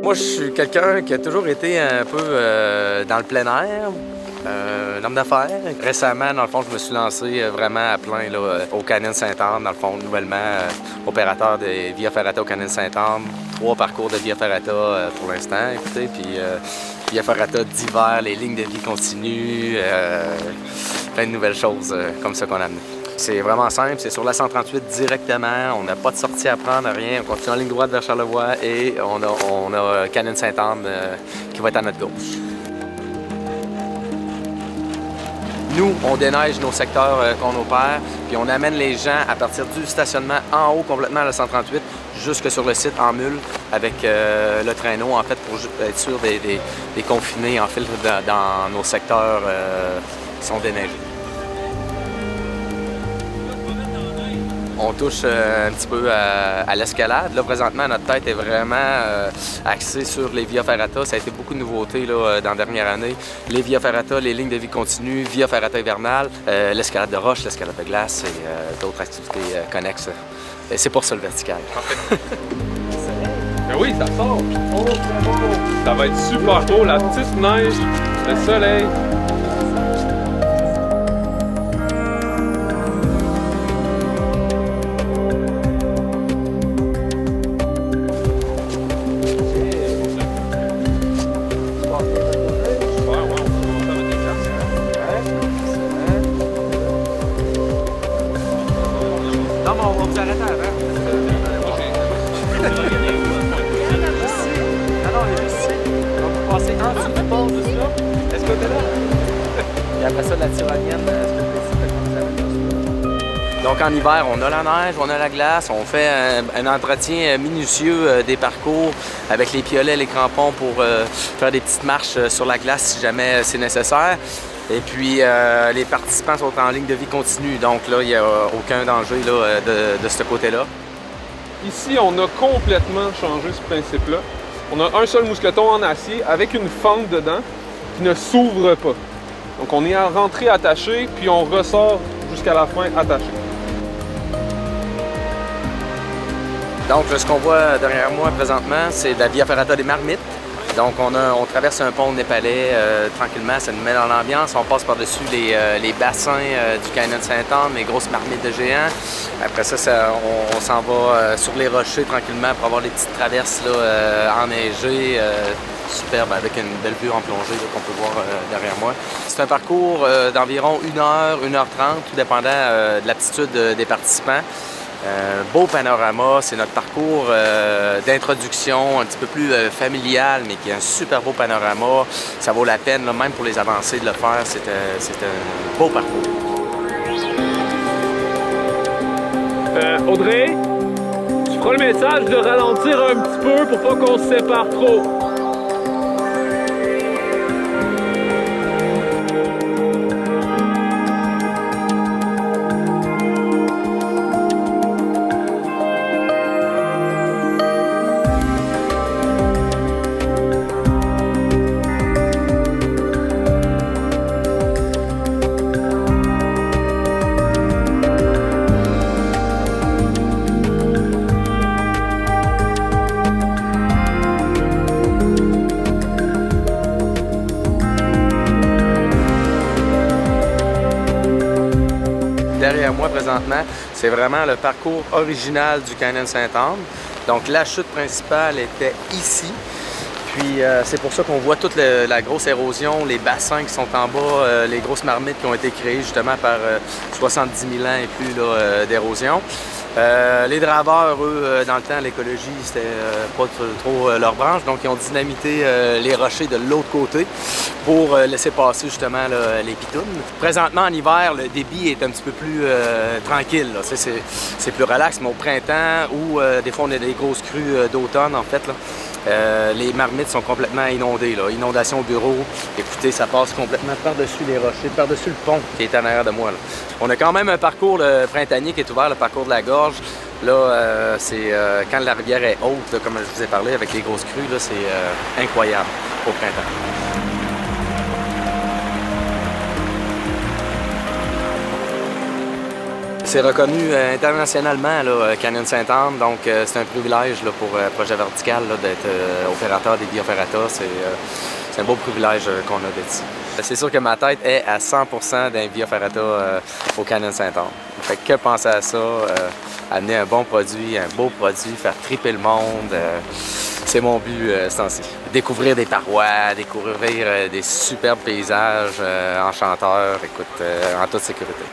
Moi, je suis quelqu'un qui a toujours été un peu dans le plein air, un homme d'affaires. Récemment, dans le fond, je me suis lancé vraiment à plein là, au Canyon Sainte-Anne, dans le fond, nouvellement opérateur de Via Ferrata au Canyon Sainte-Anne. 3 parcours de Via Ferrata pour l'instant, écoutez, puis Via Ferrata d'hiver, les lignes de vie continues, plein de nouvelles choses comme ça qu'on a amené. C'est vraiment simple, c'est sur la 138 directement, on n'a pas de sortie à prendre, rien, on continue en ligne droite vers Charlevoix et on a Canyon Sainte-Anne qui va être à notre gauche. Nous, on déneige nos secteurs qu'on opère, puis on amène les gens à partir du stationnement en haut complètement à la 138 jusque sur le site en mule avec le traîneau, en fait, pour être sûr des confinés en filtre dans nos secteurs qui sont déneigés. On touche un petit peu à l'escalade. Là, présentement, notre tête est vraiment axée sur les Via Ferrata. Ça a été beaucoup de nouveautés là, dans la dernière année. Les Via Ferrata, les lignes de vie continues, Via Ferrata hivernale, l'escalade de roche, l'escalade de glace et d'autres activités connexes. Et c'est pour ça le vertical. Ben oui, ça sort! Oh, c'est beau! Ça va être super beau, la petite neige, le soleil. Non, mais on va vous arrêter avant. On va passer en dessous du pont, de ça. Est-ce que t'es là? Et après ça, la tyrolienne, donc en hiver, on a la neige, on a la glace, on fait un entretien minutieux des parcours avec les piolets, les crampons pour faire des petites marches sur la glace si jamais c'est nécessaire. Et puis, les participants sont en ligne de vie continue, donc là, il n'y a aucun danger là, de ce côté-là. Ici, on a complètement changé ce principe-là. On a un seul mousqueton en acier avec une fente dedans qui ne s'ouvre pas. Donc, on est en rentrée attaché, puis on ressort jusqu'à la fin attaché. Donc, ce qu'on voit derrière moi présentement, c'est la Via Ferrata des Marmites. Donc, on traverse un pont népalais tranquillement, ça nous met dans l'ambiance. On passe par-dessus les bassins du Canyon Sainte-Anne, les grosses marmites de géants. Après ça, on s'en va sur les rochers tranquillement pour avoir des petites traverses là, enneigées, superbes, avec une belle vue en plongée qu'on peut voir derrière moi. C'est un parcours d'environ 1h, 1h30, tout dépendant de l'aptitude des participants. Beau panorama, c'est notre parcours d'introduction un petit peu plus familial, mais qui est un super beau panorama. Ça vaut la peine, là, même pour les avancées, de le faire. C'est un beau parcours. Audrey, tu feras le message de ralentir un petit peu pour pas qu'on se sépare trop. Derrière moi présentement, c'est vraiment le parcours original du Canyon Sainte-Anne. Donc la chute principale était ici. Puis c'est pour ça qu'on voit toute la grosse érosion, les bassins qui sont en bas, les grosses marmites qui ont été créées justement par 70 000 ans et plus d'érosion. Les draveurs, eux, dans le temps, l'écologie, c'était pas trop leur branche, donc ils ont dynamité les rochers de l'autre côté pour laisser passer justement là, les pitounes. Présentement, en hiver, le débit est un petit peu plus tranquille. C'est plus relax, mais au printemps, ou des fois on a des grosses crues d'automne, en fait, là, les marmites sont complètement inondées. Là. Inondation au bureau, écoutez, ça passe complètement par-dessus les rochers, par-dessus le pont qui est en arrière de moi. Là. On a quand même un parcours printanier qui est ouvert, le parcours de la gorge. Là, c'est quand la rivière est haute, là, comme je vous ai parlé, avec les grosses crues, c'est incroyable au printemps. C'est reconnu internationalement, là, Canyon Sainte-Anne, donc c'est un privilège là, pour Projet Vertical d'être opérateur des Via Ferrata. C'est un beau privilège qu'on a d'être ici. C'est sûr que ma tête est à 100% d'un Via Ferrata au Canyon Sainte-Anne. Fait que penser à ça, amener un bon produit, un beau produit, faire triper le monde, c'est mon but ce temps-ci. Découvrir des parois, découvrir des superbes paysages enchanteurs, écoute, en toute sécurité.